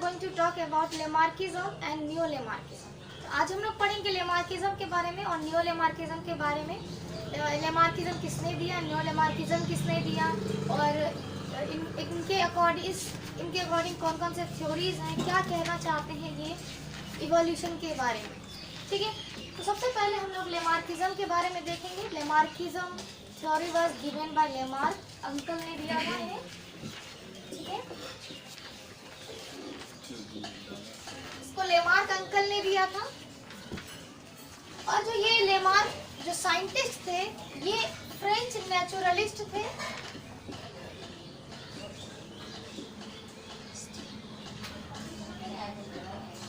going to talk about Lamarckism and new Lamarckism. आज हम लोग पढ़ेंगे लेमार्किज्म के बारे में और न्यू लेमार्किज्म के बारे में। लेमार्किज्म किसने दिया, न्यू लेमार्किज्म किसने दिया, और इनके अकॉर्डिंग कौन कौन से थ्योरीज हैं, क्या कहना चाहते हैं ये इवोल्यूशन के बारे में। ठीक है, तो सबसे पहले हम लोग लेमार्किज्म के बारे में देखेंगे। Lamarckism theory was given by Lamarck, uncle ने दिया था ये। ठीक है, इसको लेमार्क अंकल ने दिया था। और जो ये लेमार्क जो साइंटिस्ट थे, ये फ्रेंच नेचुरलिस्ट थे।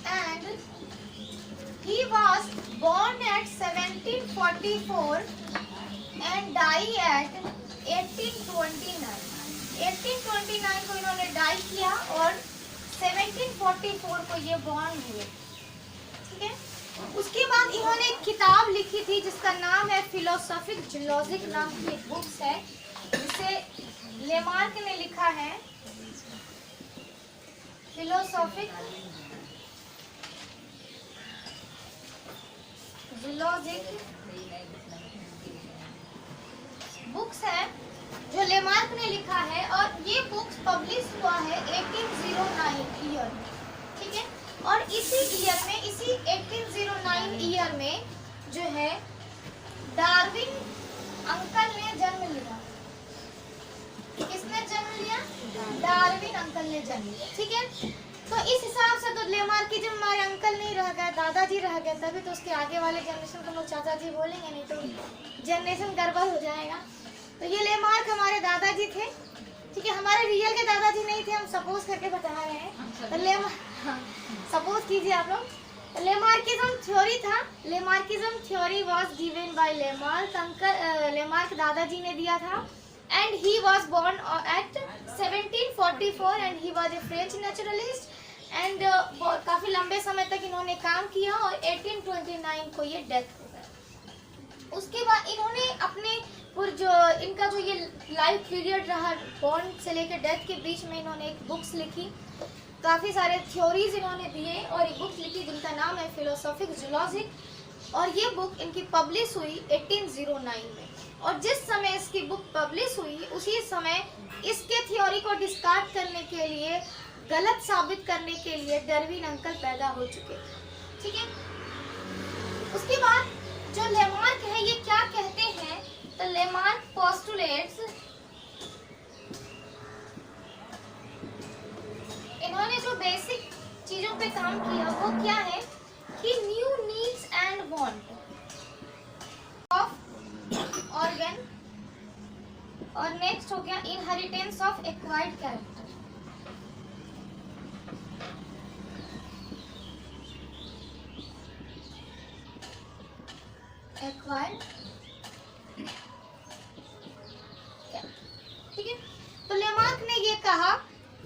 And he was born at 1744 and die at 1829। 1829 को इन्होंने डाई किया और 1744 को ये बॉर्न हुए। ठीक है, उसके बाद इन्होंने एक किताब लिखी थी जिसका नाम है फिलोसॉफिक जूलॉजिक नाम की एक बुक्स है, जिसे लेमार्क ने लिखा है। फिलोसॉफिक जूलॉजिक बुक्स है जो लेमार्क ने लिखा है, और ये बुक्स पब्लिश हुआ है 1809 ईयर में। ठीक है, और इसी ईयर में, इसी 1809 ईयर में जो है डार्विन अंकल ने जन्म लिया। किसने जन्म लिया? डार्विन अंकल ने जन्म लिया। ठीक है, तो इस हिसाब से तो लेमार्किज्म हमारे अंकल नहीं रह गए, दादाजी रह गए, तभी तो उसके आगे वाले जनरेशन को लोग चाचा जी बोलेंगे, नहीं तो जनरेशन गड़बड़ हो जाएगा। तो ये लेमार्क हमारे दादाजी थे। ठीक है, हमारे रियल के दादाजी नहीं थे, हम सपोज करके बता रहे हैं। तो सपोज कीजिए आप लोग। लेमार्किज्म थ्योरी था। Lamarckism theory was given by Lamarck uncle, Lamarck दादाजी ने दिया था। And he was born at 1744 and he was a French naturalist. एंड काफी लंबे समय तक इन्होंने काम किया और 1829 को ये डेथ हो गया। उसके बाद इन्होंने अपने इनका जो ये लाइफ पीरियड रहा, बॉर्न से लेकर डेथ के बीच में, इन्होंने एक बुक्स लिखी, काफ़ी सारे थ्योरीज इन्होंने दिए और एक बुक लिखी जिनका नाम है फिलोसॉफिक जूलॉजिक। और ये बुक इनकी पब्लिश हुई 1809 में। और जिस समय इसकी बुक पब्लिश हुई, उसी समय इसके थ्योरी को डिस्कार्ड करने के लिए, गलत साबित करने के लिए डार्विन अंकल पैदा हो चुके। ठीक है, उसके बाद जो लेमार्क है ये क्या कहते हैं, तो लेमार्क पोस्टुलेट्स, इन्होंने जो बेसिक चीजों पे काम किया वो क्या है कि new needs and want of organ, और नेक्स्ट हो गया inheritance of acquired character. Acquired, ठीक है। तो लेमार्क ने ये कहा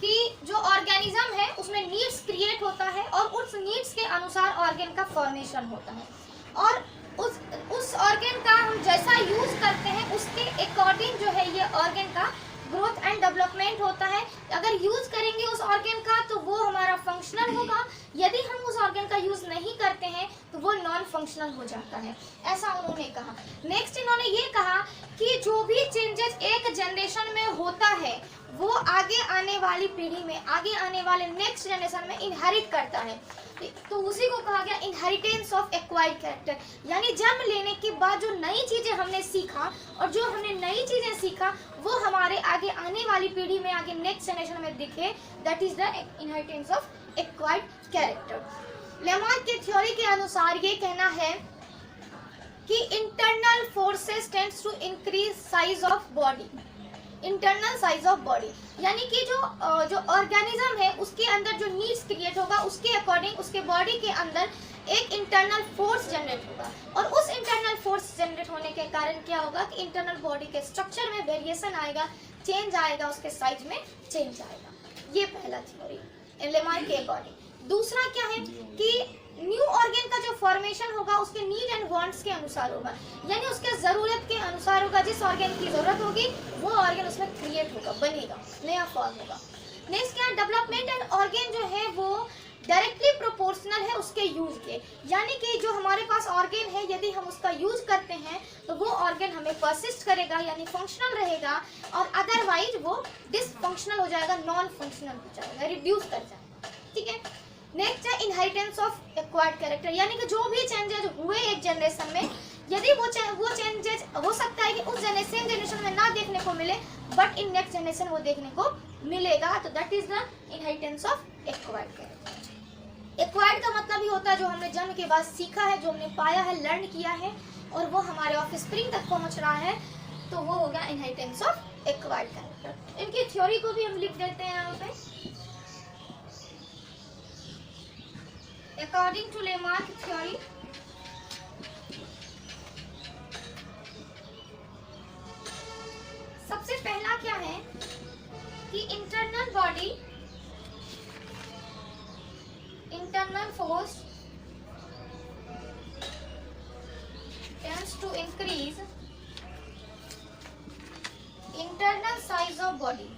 कि जो ऑर्गेनिज्म है उसमें नीड्स क्रिएट होता है और उस नीड्स के अनुसार ऑर्गन का फॉर्मेशन होता है, और उस ऑर्गन का हम जैसा यूज करते हैं उसके अकॉर्डिंग जो है ये ऑर्गन का ग्रोथ एंड डेवलपमेंट होता है। अगर यूज करेंगे उस ऑर्गन का तो वो हमारा फंक्शनल होगा, यदि हम उस ऑर्गन का यूज नहीं करते हैं तो वो नॉन फंक्शनल हो जाता है, ऐसा उन्होंने कहा। नेक्स्ट इन्होंने ये कहा कि जो भी चेंजेस एक जनरेशन में होता है वो आगे आने वाली पीढ़ी में, आगे आने वाले नेक्स्ट जनरेशन में इनहेरिट करता है। तो उसी को कहा गया इनहेरिटेंस ऑफ एक्वायर्ड कैरेक्टर, यानी जन्म लेने के बाद जो नई चीजें हमने सीखा और जो हमने नई चीजें सीखा वो हमारे आगे आने वाली पीढ़ी में, आगे नेक्स्ट जनरेशन में दिखे, that is the inheritance of acquired character. Lamarck की थ्योरी के अनुसार ये कहना है कि internal forces tends to increase size of body. Internal size of body यानी कि जो ऑर्गेनिज्म है उसके अंदर जो नीड्स क्रिएट होगा उसके अकॉर्डिंग उसके बॉडी के अंदर एक इंटरनल फोर्स जनरेट होगा, और उस इंटरनल फोर्स जनरेट होने के कारण क्या होगा कि इंटरनल बॉडी के स्ट्रक्चर में वेरिएशन आएगा, चेंज आएगा, उसके साइज में चेंज आएगा। ये पहला थ्योरी लेमार्क के अकॉर्डिंग। दूसरा क्या है कि न्यू ऑर्गन का जो फॉर्मेशन होगा उसके नीड एंड वांट्स के अनुसार होगा, यानी उसके जरूरत के अनुसार होगा। जिस ऑर्गन की जरूरत होगी वो ऑर्गन उसमें क्रिएट होगा, बनेगा, नया फॉर्म होगा। नेक्स्ट क्या, डेवलपमेंट एंड ऑर्गन जो है वो डायरेक्टली प्रोपोर्शनल है उसके यूज के, यानी कि जो हमारे पास ऑर्गेन है यदि हम उसका यूज करते हैं तो वो ऑर्गेन हमें परसिस्ट करेगा यानी फंक्शनल रहेगा, और अदरवाइज वो डिसफंक्शनल हो जाएगा, नॉन फंक्शनल हो जाएगा, रिड्यूस कर जाएगा। ठीक है, नेक्स्ट है इनहेरिटेंस ऑफ एक्वायर्ड कैरेक्टर, यानी कि जो भी चेंजेज हुए एक जनरेशन में, यदि वो चेंजेस हो सकता है कि उस सेम जनरेशन में ना देखने को मिले, बट इन नेक्स्ट जनरेशन वो देखने को मिलेगा, तो that is the inheritance of acquired character. Acquired का मतलब ही होता है जो हमने जन्म के बाद सीखा है, जो हमने पाया है, लर्न किया है, और वो हमारे ऑफस्प्रिंग तक पहुंच रहा है, तो वो हो गया इनहेरिटेंस ऑफ एक्वायर्ड कैरेक्टर। इनकी थ्योरी को भी हम लिख देते हैं यहाँ पे। अकॉर्डिंग टू लेमार्क थ्योरी, सबसे पहला क्या है कि internal body, internal force tends to increase internal size of body।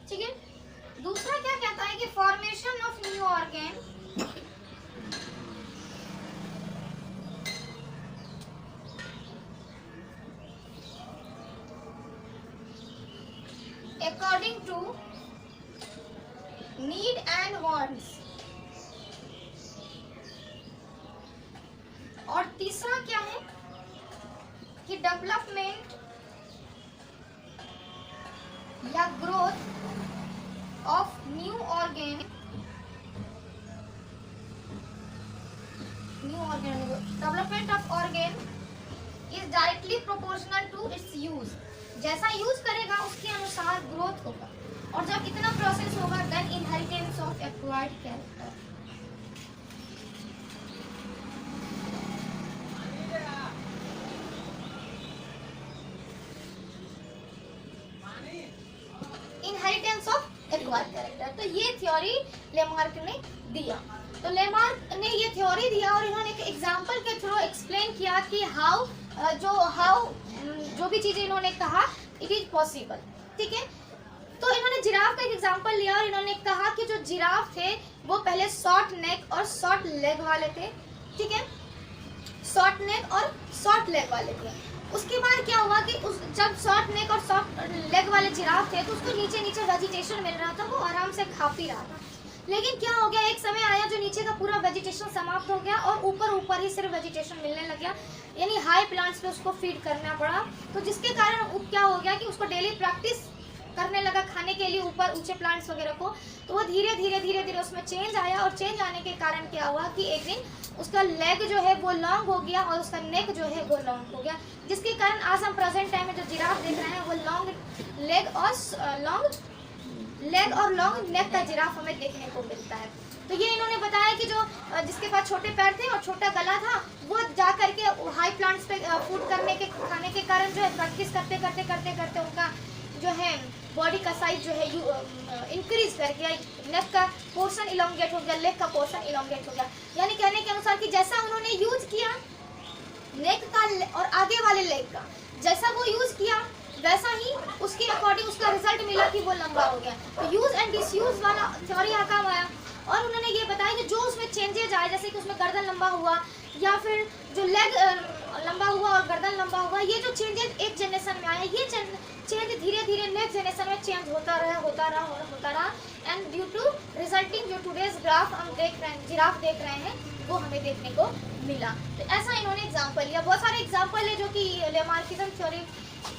ठीक है, दूसरा क्या कहता है कि formation of new organ according to need and wants, और तीसरा क्या है कि डेवलपमेंट या growth of new organ, development of organ is directly proportional to its use, जैसा यूज करेगा उसके अनुसार ग्रोथ होगा, और जब इतना प्रोसेस होगा then inheritance of acquired character. Inheritance of acquired character, तो ये थ्योरी लेमार्क ने दिया। तो लेमार्क ने ये थ्योरी दिया और इन्होंने एक एग्जांपल के थ्रू एक्सप्लेन किया कि हाउ जो भी चीजें इन्होंने कहा इट इज पॉसिबल। ठीक है, तो इन्होंने जिराफ का एक एग्जांपल लिया और इन्होंने कहा कि जो जिराफ थे वो पहले शॉर्ट नेक और शॉर्ट लेग वाले थे। ठीक है, शॉर्ट नेक और शॉर्ट लेग वाले थे। उसके बाद क्या हुआ कि जब शॉर्ट नेक और शॉर्ट लेग वाले जिराफ थे तो उसको नीचे नीचे वेजिटेशन मिल रहा था, वो आराम से खा पी रहा था। लेकिन क्या हो गया, एक समय आया जो नीचे का पूरा वेजिटेशन समाप्त हो गया और ऊपर ही सिर्फ वेजिटेशन मिलने लग गया, यानी हाई प्लांट्स पे उसको फीड करना पड़ा। तो जिसके कारण क्या हो गया कि उसको डेली प्रैक्टिस करने लगा खाने के लिए ऊपर ऊंचे प्लांट्स वगैरह को, तो वो धीरे धीरे उसमें चेंज आया, और चेंज आने के कारण क्या हुआ कि एक दिन उसका लेग जो है वो लॉन्ग हो गया और उसका नेक जो है वो लॉन्ग हो गया, जिसके कारण आज हम प्रेजेंट टाइम में जो जिराफ देख रहे हैं वो लॉन्ग लेग और लॉन्ग नेक का जिराफ हमें देखने को मिलता है। तो ये इन्होंने बताया कि जो जिसके पास छोटे पैर थे और छोटा गला था वो जा करके हाई प्लांट्स पे फूड खाने के कारण जो है प्रैक्टिस करते उनका जो है बॉडी का साइज जो है इंक्रीज कर गया, नेक का पोर्शन इलोंगेट हो गया, लेग का पोर्शन इलोंगेट हो गया। यानी कहने के अनुसार कि जैसा उन्होंने यूज किया नेक का और आगे वाले लेग का, जैसा वो यूज किया वैसा ही उसके अकॉर्डिंग उसका रिजल्ट मिला कि वो लंबा हो गया। तो यूज एंड डिसयूज वाला थ्योरी काम आया, और उन्होंने ये बताया कि जो उसमें चेंजेज आए, जैसे कि उसमें गर्दन लंबा हुआ या फिर जो लेग लंबा हुआ और गर्दन लंबा हुआ, ये जो चेंजेस एक जनरेशन में आया, ये चेंज धीरे धीरे नेक्स्ट जनरेशन में चेंज होता रहा एंड ड्यू टू रिजल्टिंग जो टुडेज ग्राफ हम देख रहे हैं, जिराफ देख रहे हैं, वो हमें देखने को मिला। तो ऐसा इन्होंने एग्जाम्पल लिया। बहुत सारे एग्जाम्पल है जो कि लेमार्किज्म थ्योरी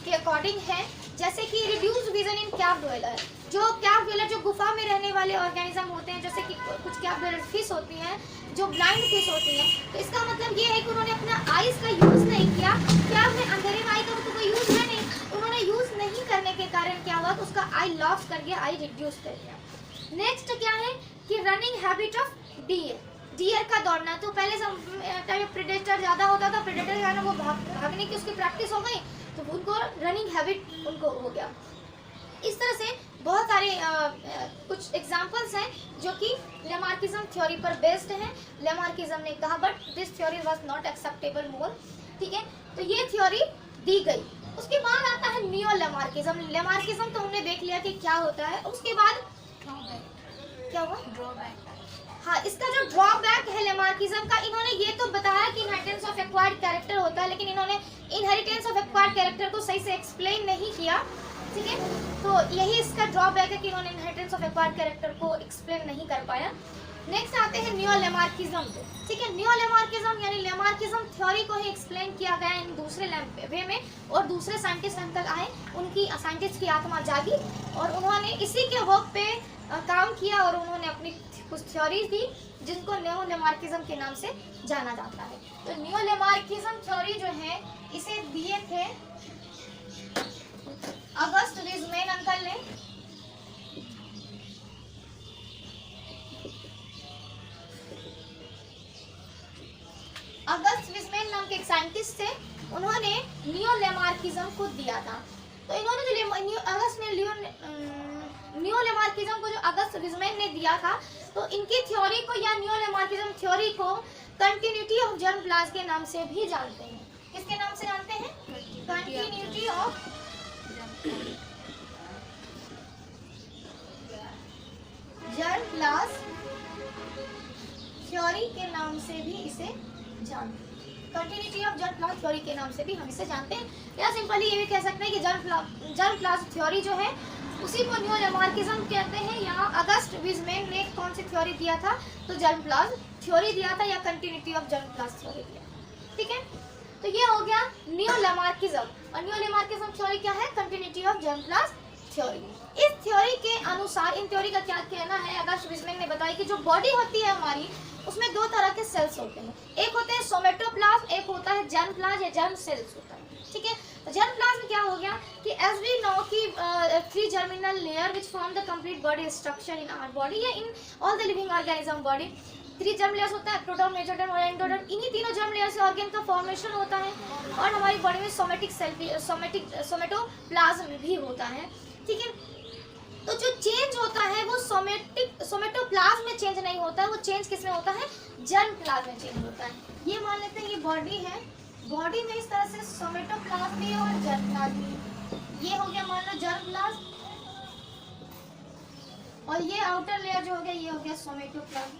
के अकॉर्डिंग है, जैसे कि रिड्यूस्ड विजन इन कैव ड्वेलर, जो कैव ड्वेलर जो गुफा में रहने वाले ऑर्गेनिज्म होते हैं, जैसे कि कुछ कैव ड्वेलर फिश होती हैं जो ब्लाइंड फिश होती हैं। तो इसका मतलब ये है कि उन्होंने अपना आइज का यूज नहीं किया, कैव में अंधेरे में आई का तो कोई यूज है नहीं, उन्होंने यूज नहीं करने के कारण क्या हुआ तो उसका आई लॉस कर गया, आई रिड्यूस कर गया। नेक्स्ट क्या है कि रनिंग हैबिट ऑफ डियर का दौड़ना। तो पहले टाइम प्रेडेटर ज़्यादा होता था, प्रेडेटर जो है ना वो भागने की उसकी प्रैक्टिस हो गई, तो उनको रनिंग हैबिट उनको हो गया। इस तरह से बहुत सारे कुछ एग्जांपल्स हैं जो कि लेमार्किज्म थ्योरी पर बेस्ड हैं। लेमार्किज्म ने कहा but this theory was not acceptable more. ठीक है, तो ये थ्योरी दी गई। उसके बाद आता है नियोलेमार्किज्म। लेमार्किज्म तो हमने देख लिया कि क्या होता है। उसके बाद क्या हुआ? ड्रॉबैक। हाँ, इसका जो ड्रॉबैक है लेमार्किज्म का, इन्होंने ये तो बताया कि इनहेरिटेंस ऑफ एक्वायर्ड कैरेक्टर होता है, लेकिन इन्होंने इनहेरिटेंस ऑफ एक्वायर्ड कैरेक्टर को सही से एक्सप्लेन नहीं किया। ठीक है, तो यही इसका ड्रॉबैक है कि इन्होंने इनहेरिटेंस ऑफ एक्वायर्ड कैरेक्टर को एक्सप्लेन नहीं कर पाया। नेक्स्ट आते हैं नियोलेमार्किज्म पे। ठीक है, नियोलेमार्किज्म यानी लेमार्किज्म थ्योरी को ही एक्सप्लेन किया गया इन दूसरे वे में, और दूसरे साइंटिस्ट अंकल आए, उनकी साइंटिस्ट की आत्मा जागी और उन्होंने इसी के वर्क पे काम किया और उन्होंने अपनी कुछ थ्योरीज दी जिनको नियोलेमार्किज्म के नाम से जाना जाता है। तो नियोलेमार्किज्म थ्योरी जो है इसे दिए थे अगस्ट विज़मेन अंकल ने। अगस्ट विज़मेन नाम के एक साइंटिस्ट थे, उन्होंने नियोलेमार्किज्म को दिया था। तो इन्होंने जो अगस्त ने नियोलेमार्किज्म को जो अगस्त विज़मेन ने दिया था, तो इनकी थ्योरी को या नियोलेमार्किज्म थ्योरी को कंटिन्यूटी ऑफ जर्मप्लाज्म के नाम से भी जानते हैं। किसके नाम से जानते हैं? कंटिन्यूटी ऑफ जर्मप्लाज्म थ्योरी के नाम से भी इसे जानते हैं। कंटिन्यूटी ऑफ जर्मप्लाज्म थ्योरी के नाम से भी हम इसे जानते हैं, या सिंपली ये भी कह सकते हैं कि जर्मप्लाज्म थ्योरी जो है उसी को नियोलेमार्किज्म कहते हैं। यहाँ अगस्ट विज़मेन ने कौन सी थ्योरी दिया था? तो जर्मप्लाज्म थ्योरी दिया था, या कंटिन्यूटी ऑफ जर्मप्लाज्म थ्योरी दिया। ठीक है, तो ये हो गया नियोलेमार्किज्म। और नियोलेमार्किज्म थ्योरी क्या है? Continuity of germplasm theory. इस थ्योरी के अनुसार, इन थ्योरी का क्या कहना है, अगस्ट विज़मेन ने बताया कि जो बॉडी होती है हमारी, उसमें दो तरह के सेल्स होते हैं। एक होते हैं सोमेटोप्लाज्म, एक होता है जर्मप्लाज्म या जर्म सेल्स होता है। ठीक है, तो जर्मप्लाज्म क्या हो गया कि एज वी नो कि 3 germinal layer which form the complete body structure in our body या in all the living organism body. 3 germ layers होता है, एक्टोडर्म, मेसोडर्म और एंडोडर्म। इन्हीं तीनों जर्म लेयर से ऑर्गेन का फॉर्मेशन होता है और हमारी बॉडी में सोमेटोप्लाज्म भी होता है। ठीक है, तो जो चेंज होता है वो सोमेटोप्लाज्म में चेंज नहीं होता है, वो चेंज किस में होता है? जर्मप्लाज्म में चेंज होता है। ये मान लेते हैं ये बॉडी है, बॉडी में इस तरह से सोमेटोप्लाज्म भी और जर्मप्लाज्म भी। ये हो गया मान लो जर्मप्लाज्म, और ये आउटर लेयर जो हो गया ये हो गया सोमेटोप्लाज्म।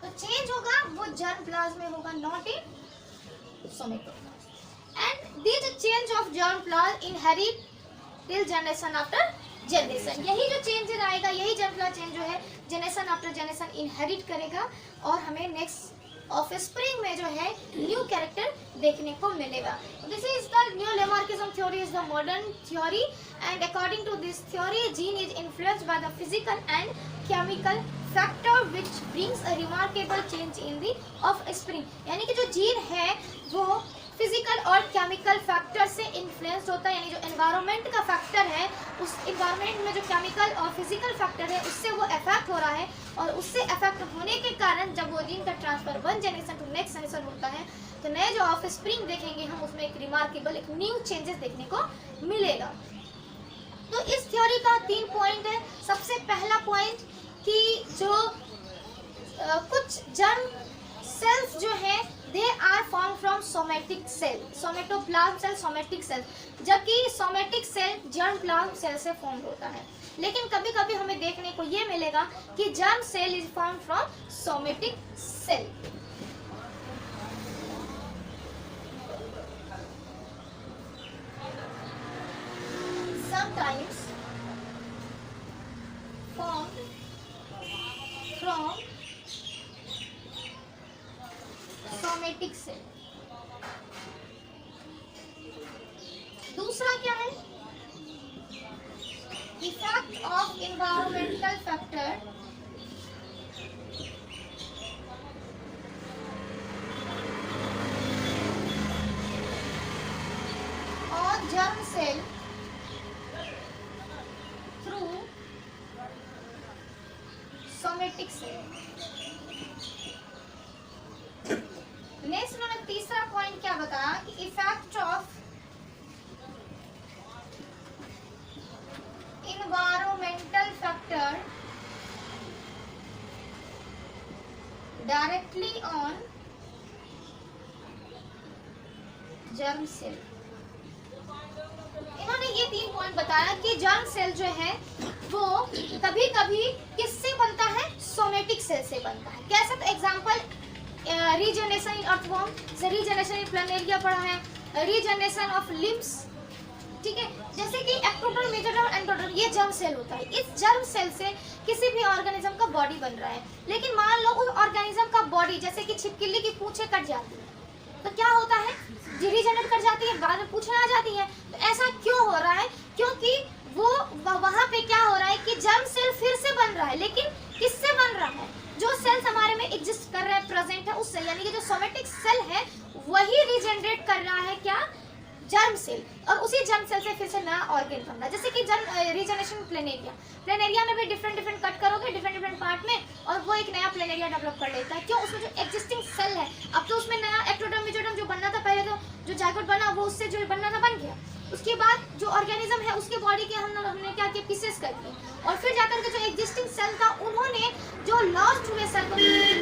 तो चेंज होगा वो जर्मप्लाज्म में होगा, not in somatoplasm. And this change of germplasm inherit till generation after generation. यही जो चेंज आएगा, यही जर्मप्लाज्म चेंज जो है जनरेशन आफ्टर जनरेशन इनहेरिट करेगा और हमें नेक्स्ट ऑफ स्प्रिंग में जो है न्यू कैरेक्टर देखने को मिलेगा। This is the neo Lamarckism theory is the modern theory, and according to this theory gene is influenced by the physical and chemical factor which brings a remarkable change in the offspring. यानी कि जो gene है वो physical और chemical factor से influence होता है, यानी जो एनवायरनमेंट का फैक्टर है, उस एनवायरनमेंट में जो केमिकल और फिजिकल फैक्टर है उससे वो अफेक्ट हो रहा है, और उससे अफेक्ट होने के कारण जब वो जीन का transfer one generation to next generation होता है, तो नए जो ऑफ स्प्रिंग देखेंगे हम, उसमें एक रिमार्केबल, एक न्यू चेंजेस देखने को मिलेगा। तो इस थ्योरी का 3 पॉइंट है। सबसे पहला पॉइंट कि जो कुछ जर्म सेल्स जो है they are form from somatic cell, somatoplasm cell, somatic cell, जबकि सोमेटिक सेल जर्मप्लाज्म सेल से फॉर्म होता है। लेकिन कभी कभी हमें देखने को ये मिलेगा कि germ cell is form from somatic cell. sometimes formed from somatic cell। दूसरा क्या है? Effect of environmental factor on germ cell through somatic cell। Next उन्होंने तीसरा पॉइंट क्या बताया कि effect of environmental factor directly on germ cell. इन्होंने ये 3 पॉइंट बताया कि जर्म सेल जो है वो कभी कभी किससे बनता है, सोमेटिक सेल से बनता है। कैसे? तो example regeneration in earthworm, regeneration in Planaria पढ़ा है, रीजनरेशन ऑफ लिम्स, ठीक है। जैसे कि एक्टोडर्म, मेसोडर्म, एंडोडर्म, ये जर्म सेल होता है। इस जर्म सेल से किसी भी ऑर्गेनिज्म का बॉडी बन रहा है, लेकिन मान लो उस ऑर्गेनिज्म का बॉडी, जैसे कि छिपकली की पूंछें कट जाती है तो क्या होता है, रीजनरेट कर जाती है, बाद में पूंछें आ जाती है। तो ऐसा क्यों हो रहा है? क्योंकि वो वहाँ पे क्या हो रहा है कि जर्म सेल फिर से बन रहा है, लेकिन किससे बन रहा है? जो सेल्स हमारे में एग्जिस्ट कर रहे हैं, प्रेजेंट है, उससे, यानी कि जो सोमेटिक सेल है वही रीजनरेट कर रहा है क्या, जर्म सेल, और उसी जर्म सेल से फिर से नया ऑर्गेन बन रहा है। जैसे कि रीजनरेशन प्लेनेरिया, प्लेनेरिया में भी डिफरेंट कट करोगे डिफरेंट पार्ट में, और वो एक नया प्लेनेरिया डेवलप कर लेता है। क्यों? उसमें जो एग्जिस्टिंग सेल है, अब तो उसमें नया एक्टोडर्म मेसोडर्म जो बनना था, पहले तो जो जाइगोट बना वो उससे जो बनना था बन गया। उसके बाद जो ऑर्गेनिज्म है उसके बॉडी के हमने क्या किया, पीसेस कर दिए, और फिर जाकर के जो एग्जिस्टिंग सेल था उन्होंने जो लॉस्ट हुए सेल को,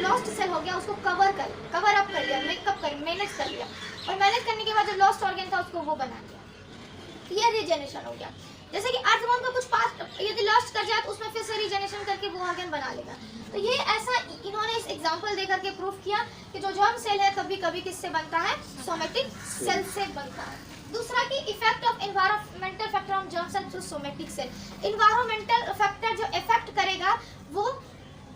लॉस्ट सेल हो गया उसको कवर अप कर लिया, मेकअप कर, मैनेज कर लिया, और मैनेज करने के बाद जो लॉस्ट ऑर्गन था उसको वो बना दिया। ये रीजनरेशन हो गया। जैसे कि अर्थवर्म का कुछ पार्ट यदि लॉस्ट कर जाए तो उसमें फिर से रीजनरेशन करके वो ऑर्गन बना लेगा। तो ये ऐसा इन्होंने इस एग्जांपल देकर के प्रूफ किया कि जो जर्म सेल है कभी कभी किससे बनता है, सोमेटिक सेल से बनता है। दूसरा कि effect of environmental factor on germ cell to somatic cell. Environmental factor जो इफेक्ट करेगा वो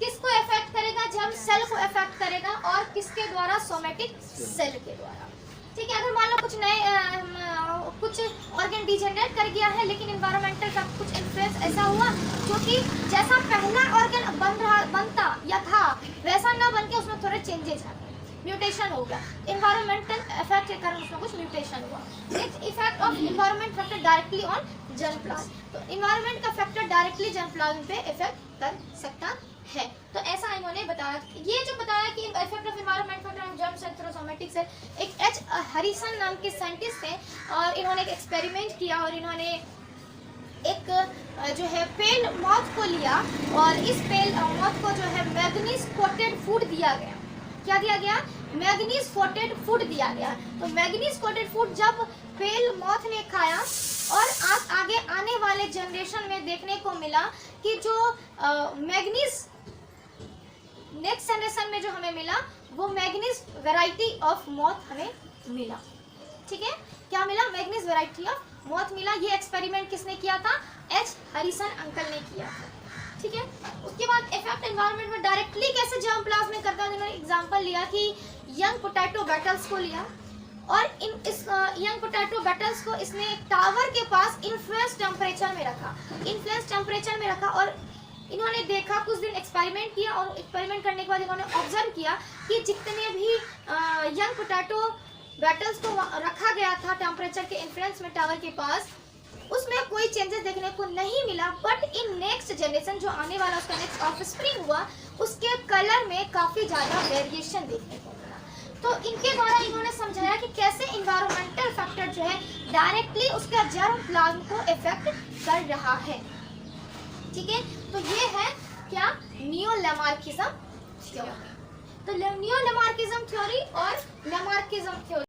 किसको इफेक्ट करेगा, जर्म सेल को इफेक्ट करेगा, और किसके द्वारा, सोमेटिक सेल के द्वारा। ठीक है, अगर मान लो कुछ नए कुछ ऑर्गन डिजेनरेट कर गया है, लेकिन एनवायरमेंटल का कुछ इन्फ्लुएंस ऐसा हुआ जो कि जैसा पहला ऑर्गन बनता या था वैसा ना बन के उसमें थोड़े चेंजेस आ गए, म्यूटेशन हो गया, एनवायरमेंटल इफेक्ट के कारण उसमें कुछ म्यूटेशन हुआ। Next, effect of environment factor directly on germplasm. तो एनवायरमेंट का फैक्टर डायरेक्टली जर्मप्लाज्म पे इफेक्ट कर सकता है। तो ऐसा इन्होंने बताया। ये जो बताया कि effect of environment factor on germ cell through somatic cell, एक एच हरिसन नाम के साइंटिस्ट थे, और इन्होंने एक एक्सपेरिमेंट किया, और इन्होंने एक जो है पेल मॉथ को लिया, और इस पेल मॉथ को जो है मैग्नीज कोटेड फूड दिया गया। क्या दिया गया? मैग्नीज कोटेड फूड दिया गया। तो मैग्नीज कोटेड फूड जब पेल मॉथ ने खाया, और आगे आने वाले जनरेशन में देखने को मिला कि जो मैग्नीज नेक्स्ट जनरेशन में जो हमें मिला वो मैग्नीज वैरायटी ऑफ मॉथ हमें मिला। ठीक है, क्या मिला? मैग्नीज वैरायटी ऑफ मॉथ मिला। ये एक्सपेरिमेंट किसने किया था? एच हरिसन अंकल ने किया था। ठीक है, उसके बाद इफेक्ट एनवायरनमेंट में डायरेक्टली कैसे जर्मप्लाज्म में करता है। उन्होंने एग्जांपल लिया कि यंग पोटैटो बेटल्स को लिया, और इस यंग पोटैटो बेटल्स को इसने एक टावर के पास इन्फ्लुएंस टेम्परेचर में रखा, और इन्होंने देखा, कुछ दिन एक्सपेरिमेंट किया, और एक्सपेरिमेंट करने के बाद इन्होंने ऑब्जर्व किया कि जितने भी यंग पोटैटो बेटल्स को रखा गया था टेम्परेचर के इन्फ्लुएंस में टावर के पास, उसमें कोई चेंजेस देखने को नहीं मिला। बट इन नेक्स्ट जनरेशन जो आने वाला उसका नेक्स्ट ऑफस्प्रिंग हुआ, उसके कलर में काफ़ी ज़्यादा वेरिएशन देखने को मिला। तो इनके द्वारा इन्होंने समझाया कि कैसे इन्वायरमेंटल फैक्टर जो है डायरेक्टली उसका जर्मप्लाज्म को इफेक्ट कर रहा है। ठीक है, तो ये है क्या? Neo-Lamarckism theory. तो नियो-लैमार्किज्म थ्योरी और लैमार्किज्म थ्योरी